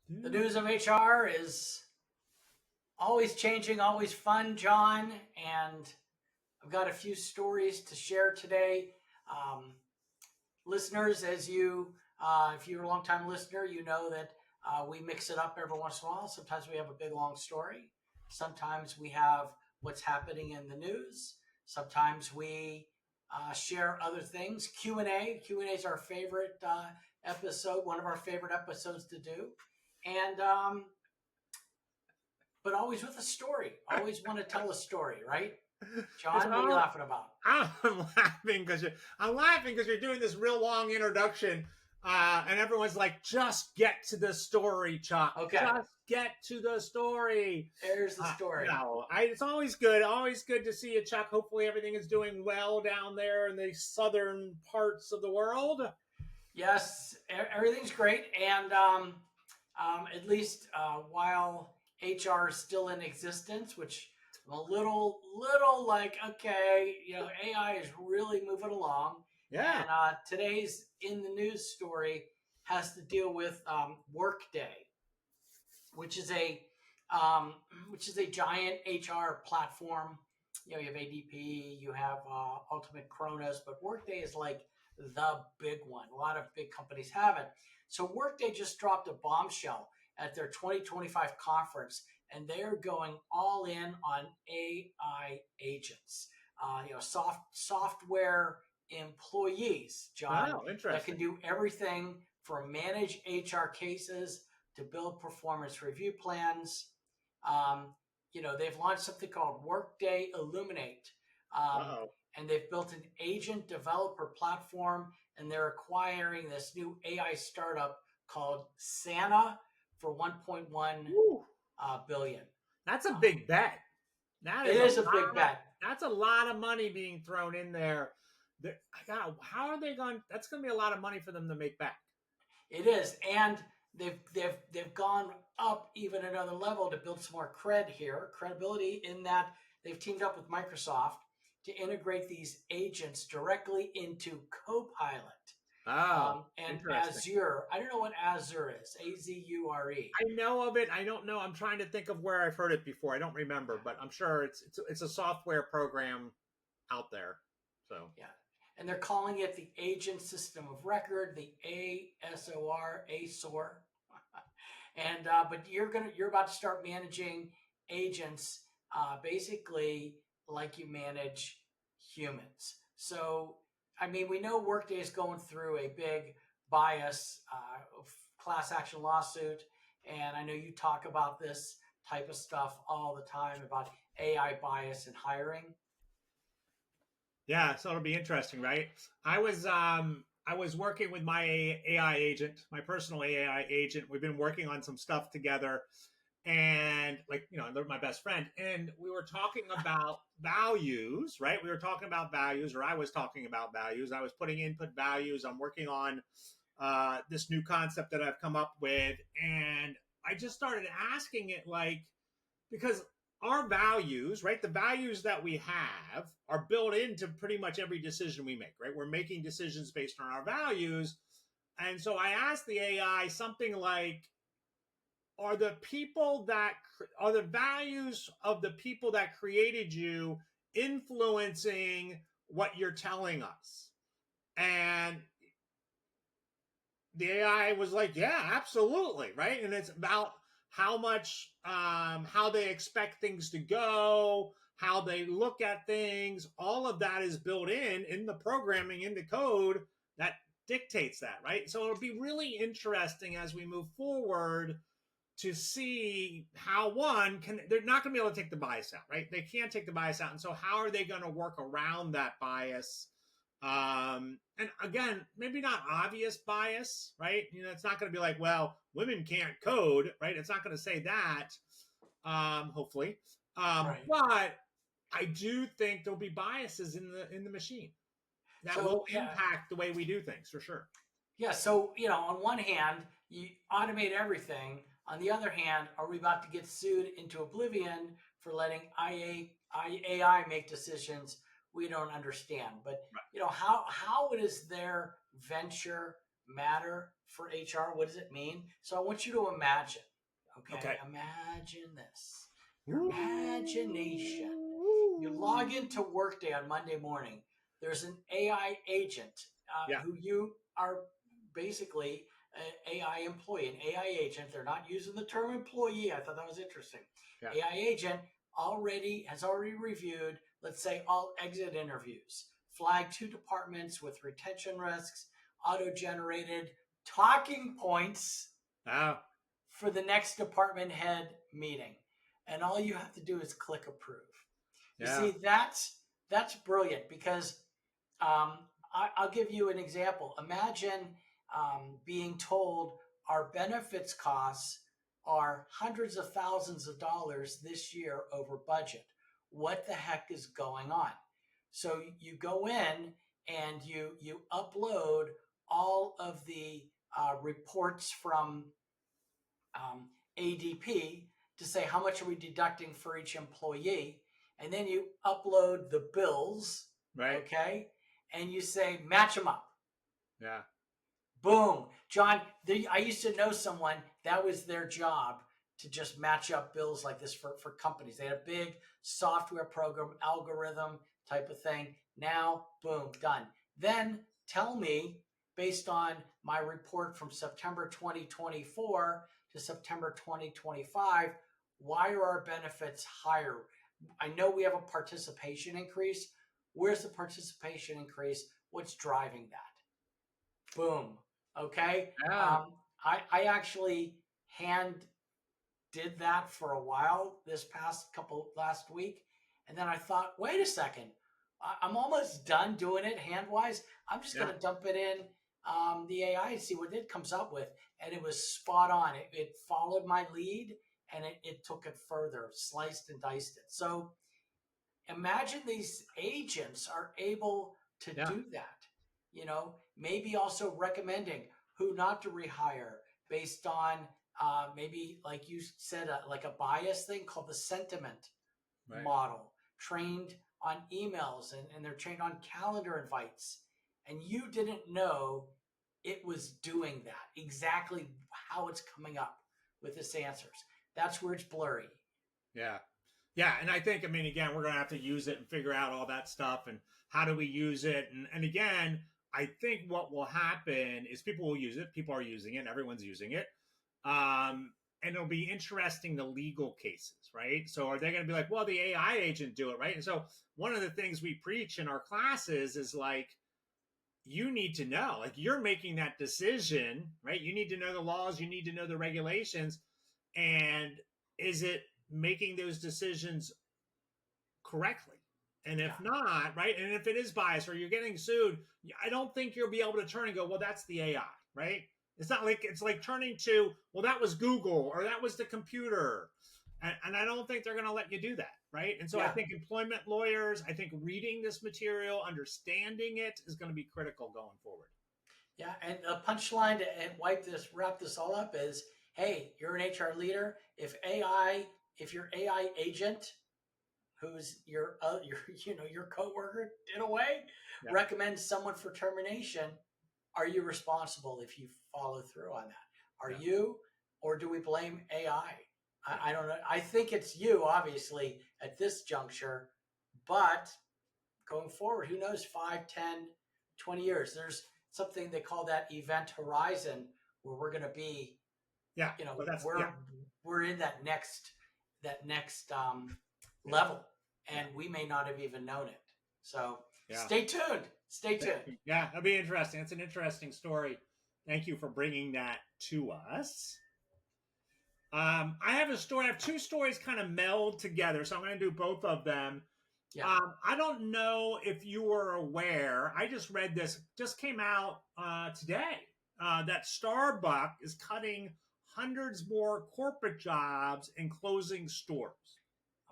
The news of HR is always changing, always fun, John. And I've got a few stories to share today. Um, Listeners, if you're a long-time listener, you know that we mix it up every once in a while. Sometimes we have a big, long story. Sometimes we have what's happening in the news. Sometimes we share other things. Q&A. Q&A is our favorite episode, one of our favorite episodes to do. And but always with a story. Always want to tell a story, right? It's John, what are you all laughing about? I'm laughing because you're doing this real long introduction, and everyone's like, "Just get to the story, Chuck. Okay, Just get to the story." there's the story. No, it's always good to see you, Chuck. Hopefully, everything is doing well down there in the southern parts of the world. Yes, everything's great, and at least while HR is still in existence, which I'm a little like, okay, AI is really moving along, Yeah. and today's in the news story has to deal with Workday, which is a which is a giant HR platform. You have ADP, you have Ultimate Kronos, but Workday is like the big one. A lot of big companies have it. So Workday just dropped a bombshell at their 2025 conference, and they're going all in on AI agents. Software employees, John, Oh, that can interesting. do everything from manage HR cases to build performance review plans. They've launched something called Workday Illuminate, um, Uh-oh. and they've built an agent developer platform, and they're acquiring this new AI startup called Santa for 1.1 Woo. billion. That's a Um, big bet. That it is a is a big lot. bet. That's a lot of money being thrown in there. How are they going? That's going to be a lot of money for them to make back. It is, and they've gone up even another level to build some more credibility in that they've teamed up with Microsoft to integrate these agents directly into Copilot Oh, and interesting. Azure. I don't know what Azure is. Azure. I know of it. I don't know. I'm trying to think of where I've heard it before. I don't remember, but I'm sure it's a software program out there. So Yeah. And they're calling it the Agent System of Record, the ASOR. And but you're about to start managing agents, basically like you manage humans. So I mean, we know Workday is going through a big bias class action lawsuit, and I know you talk about this type of stuff all the time about AI bias in hiring. yeah, so it'll be interesting, right? I was working with my AI agent, my personal AI agent. We've been working on some stuff together, and they're my best friend, and we were talking about values, right? We were talking about values, or I was talking about values. I was putting input values. I'm working on this new concept that I've come up with, and I just started asking it, like, because our values, right, the values that we have are built into pretty much every decision we make, right? We're making decisions based on our values. And so I asked the AI something like, are the values of the people that created you influencing what you're telling us? And the AI was like, yeah, absolutely, right? And it's about how they expect things to go, how they look at things. All of that is built in the programming, in the code that dictates that, right? So it'll be really interesting as we move forward to see how they're not going to be able to take the bias out, right? They can't take the bias out. And so how are they going to work around that bias? And again, maybe not obvious bias, right? It's not going to be like, well, women can't code, right? It's not going to say that, hopefully. Right. But I do think there'll be biases in the machine that will So yeah, impact the way we do things for sure. yeah. So on one hand, you automate everything. On the other hand, are we about to get sued into oblivion for letting AI make decisions we don't understand? But how does their venture matter for HR. What does it mean? So I want you to imagine. Okay, Okay. imagine this. Your imagination. You log Ooh. into Workday on Monday morning. There's an AI agent Yeah. who you are basically an AI employee, an AI agent. They're not using the term employee. I thought that was interesting. Yeah. AI agent has already reviewed, let's say, all exit interviews, flagged 2 departments with retention risks, auto-generated talking points Oh. for the next department head meeting. And all you have to do is click approve. You Yeah. see, that's brilliant because I'll give you an example. Imagine being told our benefits costs are hundreds of thousands of dollars this year over budget. What the heck is going on? So you go in and you upload all of the reports from ADP to say how much are we deducting for each employee, and then you upload the bills, Right. okay, and you say match them up. Yeah. Boom, John. I used to know someone that was their job to just match up bills like this for companies. They had a big software program, algorithm type of thing. Now, boom, done. Then tell me, based on my report from September 2024 to September 2025, why are our benefits higher? I know we have a participation increase. Where's the participation increase? What's driving that? Boom. Okay. Yeah. I actually hand did that for a while this past couple last week. And then I thought, wait a second, I'm almost done doing it hand wise. I'm just Yeah. going to dump it in the AI and see what it comes up with. And it was spot on. It followed my lead and it took it further, sliced and diced it. So imagine these agents are able to Yeah. do that. Maybe also recommending who not to rehire based on maybe, like you said, like a bias thing called the sentiment Right. model, trained on emails and they're trained on calendar invites. And you didn't know it was doing that, exactly how it's coming up with its answers. That's where it's blurry. Yeah. Yeah. And I think, I mean, again, we're going to have to use it and figure out all that stuff and how do we use it. And again, I think what will happen is people will use it. People are using it. Everyone's using it. And it'll be interesting, the legal cases, right? So are they going to be like, well, the AI agent do it, right? And so one of the things we preach in our classes is like, you need to know, like you're making that decision, right? You need to know the laws, you need to know the regulations. And is it making those decisions correctly? And if Yeah. not, right? And if it is biased or you're getting sued, I don't think you'll be able to turn and go, well, that's the AI, right? It's not like it's like turning to, well, that was Google or that was the computer. And I don't think they're going to let you do that, right? And so I Yeah. think employment lawyers, I think reading this material, understanding it is going to be critical going forward. Yeah, and a punchline to wrap this all up is, hey, you're an HR leader. If your AI agent, who's your coworker in a way, Yeah. recommends someone for termination, are you responsible if you follow through on that? Are Yeah. you, or do we blame AI? Yeah. I don't know. I think it's you, obviously, at this juncture, but going forward, who knows, 5, 10, 20 years, there's something they call that event horizon where we're going to be, Yeah. But that's, yeah. we're in that next level, and Yeah. we may not have even known it. So Yeah. stay tuned. Yeah. It'll be interesting. It's an interesting story. Thank you for bringing that to us. I have a story. I have two stories kind of meld together, so I'm going to do both of them. Yeah. I don't know if you were aware. I just read this. Just came out today that Starbucks is cutting hundreds more corporate jobs and closing stores.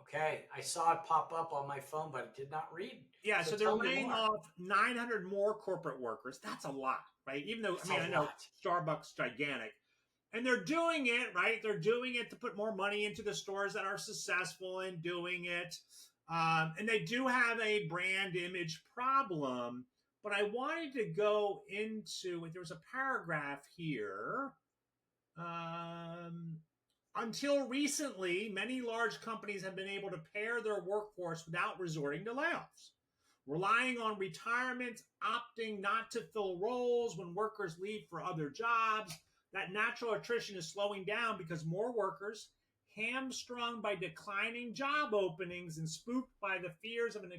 Okay, I saw it pop up on my phone, but I did not read. Yeah, So so they're tell me laying more. off 900 more corporate workers. That's a lot, right? Even though, It's I mean, a I know lot. Starbucks is gigantic. And they're doing it, right? They're doing it to put more money into the stores that are successful in doing it. And they do have a brand image problem. but I wanted to go into, there was a paragraph here. Until recently, many large companies have been able to pair their workforce without resorting to layoffs, relying on retirement, opting not to fill roles when workers leave for other jobs. That natural attrition is slowing down because more workers, hamstrung by declining job openings and spooked by the fears of an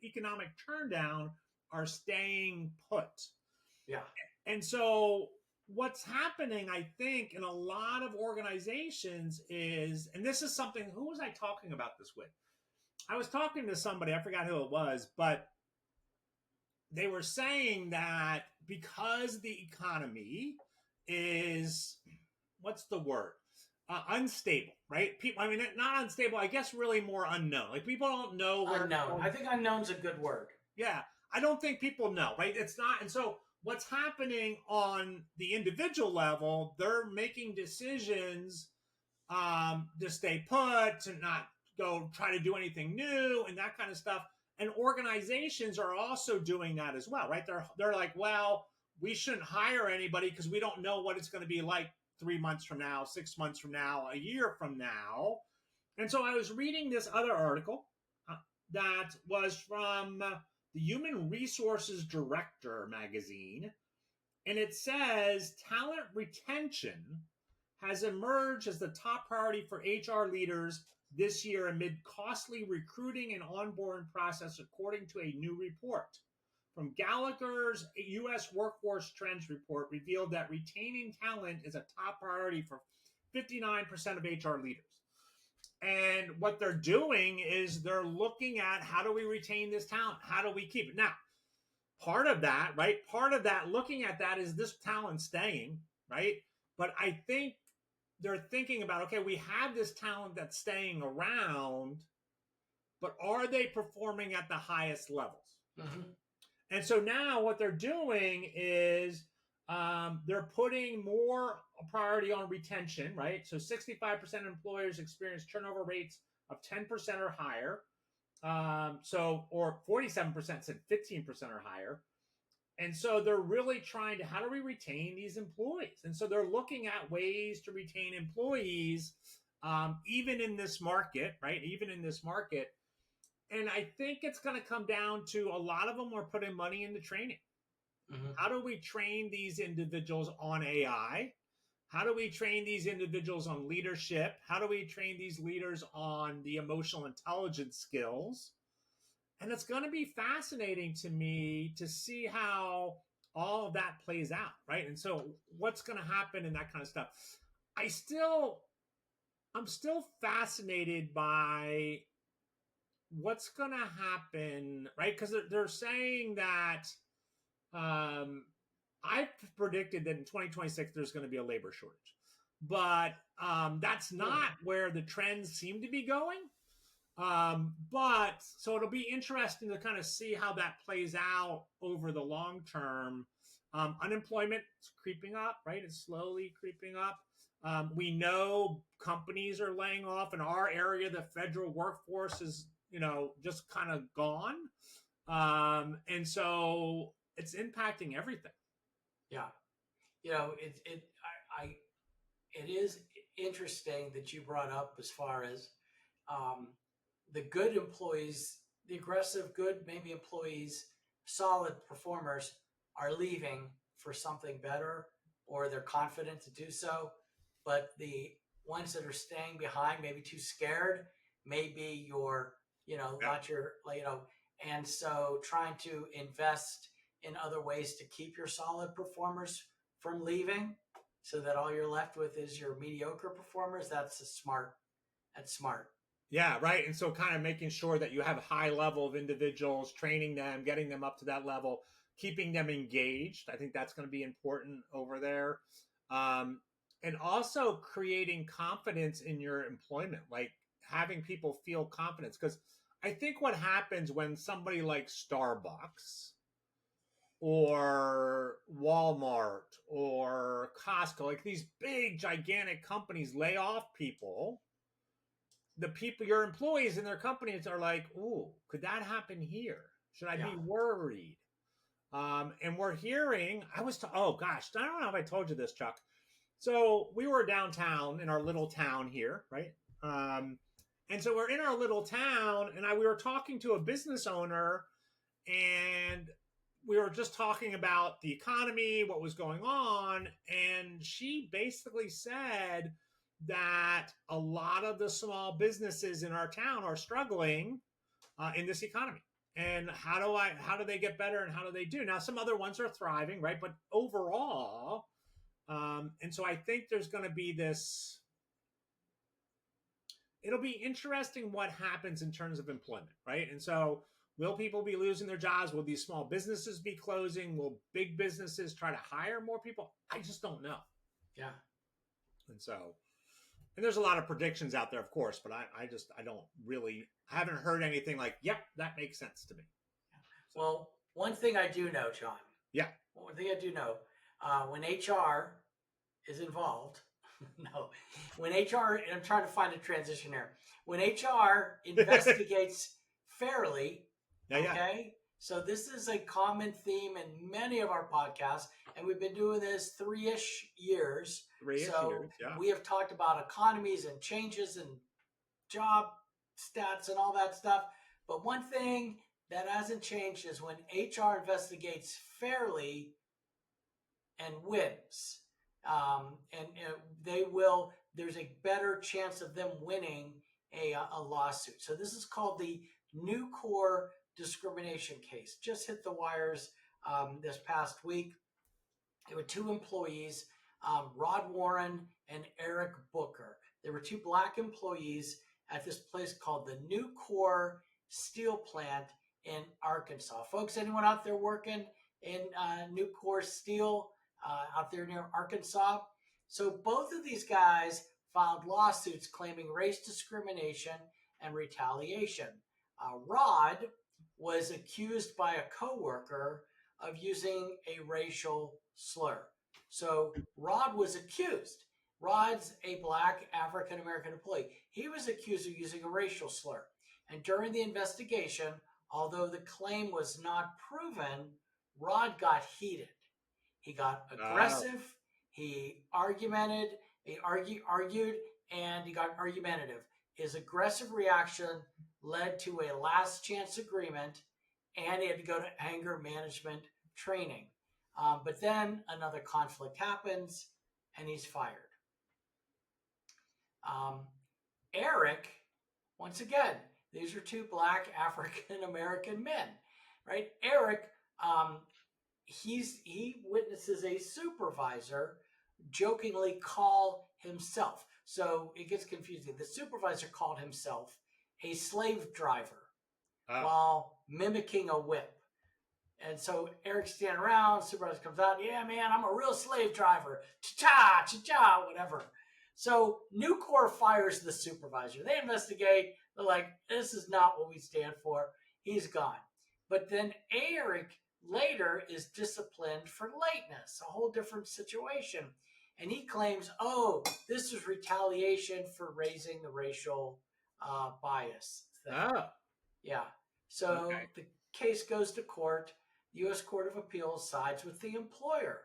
economic turndown, are staying put. Yeah. And so what's happening, I think, in a lot of organizations is, and this is something, who was I talking about this with? I was talking to somebody, I forgot who it was, but they were saying that because the economy is, what's the word? Unstable, right? People, I mean, not unstable, I guess really more unknown. Like people don't know where. Unknown. I think unknown's a good word. Yeah. I don't think people know, right? It's not. And so what's happening on the individual level, they're making decisions to stay put, to not go try to do anything new and that kind of stuff. And organizations are also doing that as well, right? They're like, well, we shouldn't hire anybody because we don't know what it's going to be like 3 months from now, 6 months from now, a year from now. And so I was reading this other article that was from the Human Resources Director magazine, and it says talent retention has emerged as the top priority for HR leaders this year amid costly recruiting and onboarding process, according to a new report. From Gallagher's U.S. Workforce Trends report revealed that retaining talent is a top priority for 59% of HR leaders. And what they're doing is they're looking at, how do we retain this talent? How do we keep it? Now, part of that, right? Part of that, looking at that, is this talent staying, right? But I think they're thinking about, okay, we have this talent that's staying around, but are they performing at the highest levels? Mm-hmm. And so now what they're doing is they're putting more priority on retention, right? So 65% of employers experience turnover rates of 10% or higher. Or 47% said 15% or higher. And so they're really trying to, how do we retain these employees? And so they're looking at ways to retain employees, even in this market, right? Even in this market. And I think it's going to come down to, a lot of them are putting money into training. Mm-hmm. How do we train these individuals on AI? How do we train these individuals on leadership? How do we train these leaders on the emotional intelligence skills? And it's going to be fascinating to me to see how all of that plays out, right? And so what's going to happen and that kind of stuff. I'm still fascinated by what's going to happen, right? Because they're saying that I've predicted that in 2026 there's going to be a labor shortage, but that's not where the trends seem to be going. But so it'll be interesting to kind of see how that plays out over the long term. Unemployment is creeping up, right? It's slowly creeping up. We know companies are laying off. In our area, the federal workforce is, just kind of gone. And so it's impacting everything. Yeah. It is interesting that you brought up, as far as the good employees, the aggressive, good, maybe employees, solid performers are leaving for something better, or they're confident to do so. But the ones that are staying behind, maybe too scared, maybe not your, and so trying to invest in other ways to keep your solid performers from leaving, so that all you're left with is your mediocre performers. That's smart. Yeah, right. And so kind of making sure that you have a high level of individuals, training them, getting them up to that level, keeping them engaged. I think that's going to be important over there. And also creating confidence in your employment, like having people feel confidence. Because I think what happens when somebody like Starbucks or Walmart or Costco, like these big, gigantic companies, lay off people, the people, your employees in their companies, are like, "Ooh, could that happen here? Should I be worried?" And we're hearing, oh gosh, I don't know if I told you this, Chuck. So we were downtown in our little town here, right? And so we're in our little town, and we were talking to a business owner, and we were just talking about the economy, what was going on, and she basically said that a lot of the small businesses in our town are struggling in this economy. And how do they get better, and how do they do? Now, some other ones are thriving, right? But overall, and so I think there's going to be this. It'll be interesting what happens in terms of employment, right? And so, will people be losing their jobs? Will these small businesses be closing? Will big businesses try to hire more people? I just don't know. Yeah. And so, and there's a lot of predictions out there, of course, but I haven't heard anything like, yep, that makes sense to me. So, well, one thing I do know, John. Yeah. One thing I do know, when HR is involved, no, when HR, and I'm trying to find a transition here, when HR investigates fairly, okay? So this is a common theme in many of our podcasts, and we've been doing this 3-ish years. Yeah. We have talked about economies and changes and job stats and all that stuff. But one thing that hasn't changed is when HR investigates fairly and wins. And they will, there's a better chance of them winning a lawsuit. So this is called the Nucor discrimination case. Just hit the wires this past week. There were two employees, Rod Warren and Eric Booker. There were two black employees at this place called the Nucor Steel Plant in Arkansas. Folks, anyone out there working in Nucor Steel out there near Arkansas? So both of these guys filed lawsuits claiming race discrimination and retaliation. Rod was accused by a coworker of using a racial slur. So Rod was accused. Rod's a black African-American employee. He was accused of using a racial slur. And during the investigation, although the claim was not proven, Rod got heated. He got aggressive. He argued, and he got argumentative. His aggressive reaction led to a last chance agreement, and he had to go to anger management training. But then another conflict happens, and he's fired. Eric, once again, these are two black African American men, right? Eric, he witnesses a supervisor jokingly call himself. So it gets confusing. The supervisor called himself a slave driver while mimicking a whip. And so Eric's standing around, supervisor comes out, yeah, man, I'm a real slave driver. Cha-cha, cha-cha, whatever. So Nucor fires the supervisor. They investigate. They're like, this is not what we stand for. He's gone. But then Eric later is disciplined for lateness, a whole different situation. And he claims, oh, this is retaliation for raising the racial bias thing. Yeah. So the case goes to court. The U.S. Court of Appeals sides with the employer.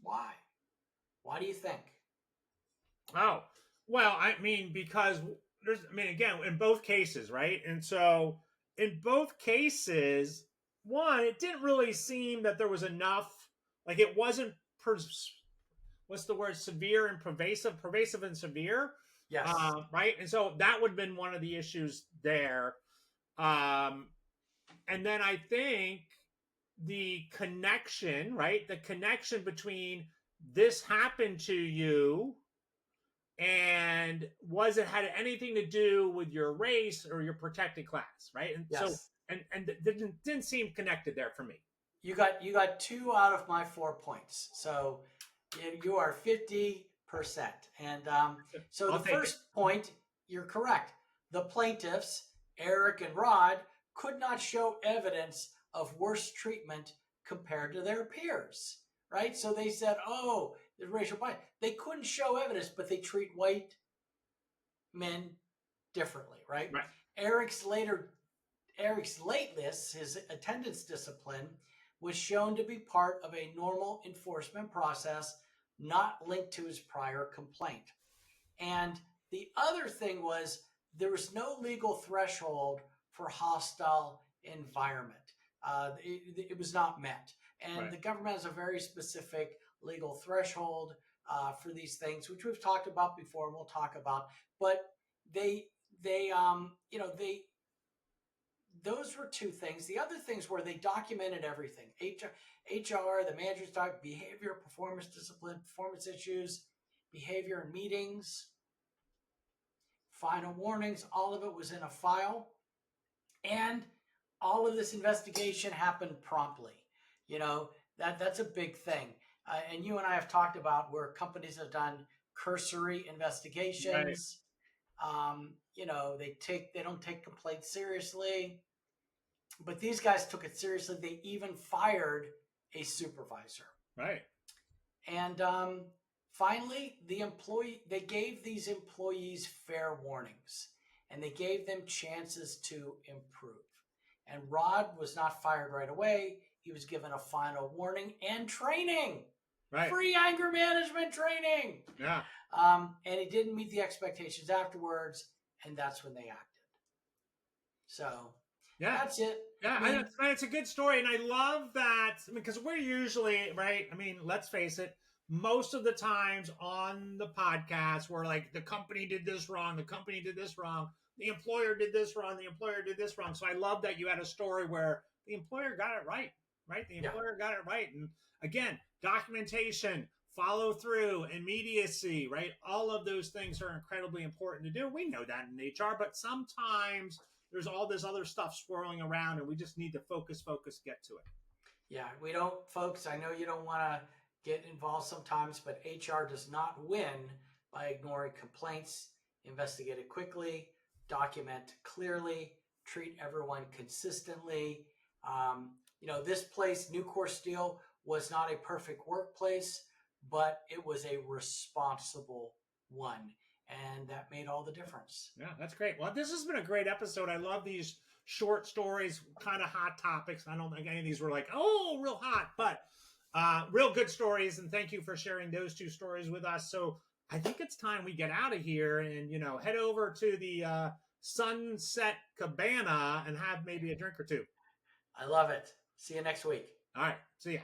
Why? Why do you think? Oh, well, I mean, because again, in both cases, right? And so in both cases, one, it didn't really seem that there was enough, like it wasn't, what's the word, severe and pervasive and severe. Yes. Right. And so that would have been one of the issues there. And then I think the connection, right? The connection between this happened to you and had anything to do with your race or your protected class, right? And yes. So and didn't seem connected there for me. You got 2 out of my 4 points, so you are 50%. And so the first point, you're correct. The plaintiffs, Eric and Rod, could not show evidence of worse treatment compared to their peers, right? So they said, oh, there's racial bias. They couldn't show evidence, but they treat white men differently, right? Eric's later Eric's lateness, his attendance discipline, was shown to be part of a normal enforcement process, not linked to his prior complaint. And the other thing was there was no legal threshold for hostile environment. It was not met. And Right. the government has a very specific legal threshold for these things, which we've talked about before and we'll talk about. But they, they those were two things. The other things were they documented everything. HR, the managers talk behavior, performance discipline, performance issues, behavior in meetings, final warnings, all of it was in a file. And all of this investigation happened promptly. You know, that's a big thing. And you and I have talked about where companies have done cursory Right. investigations. They don't take complaints seriously, but these guys took it seriously. They even fired a supervisor. Right. And finally, they gave these employees fair warnings and they gave them chances to improve. And Rod was not fired right away. He was given a final warning and training, Right. free anger management training. Yeah. And he didn't meet the expectations afterwards, and that's when they acted. So Yeah. that's it. Yeah, I mean, it's a good story, and I love that because we're usually right. I mean, let's face it. Most of the times on the podcast, we're like, the company did this wrong, the company did this wrong, the employer did this wrong, the employer did this wrong. So I love that you had a story where the employer got it right, right? The yeah, employer got it right, and again, documentation, follow through, immediacy, right? All of those things are incredibly important to do. We know that in HR, but sometimes there's all this other stuff swirling around and we just need to focus, get to it. yeah. We don't, folks. I know you don't want to get involved sometimes, but HR does not win by ignoring complaints. Investigate it quickly, document clearly, treat everyone consistently. This place, Nucor Steel, was not a perfect workplace, but it was a responsible one. And that made all the difference. Yeah, that's great. Well, this has been a great episode. I love these short stories, kind of hot topics. I don't think any of these were like, oh, real hot, but real good stories. And thank you for sharing those two stories with us. So I think it's time we get out of here and, head over to the Sunset Cabana and have maybe a drink or two. I love it. See you next week. All right. See ya.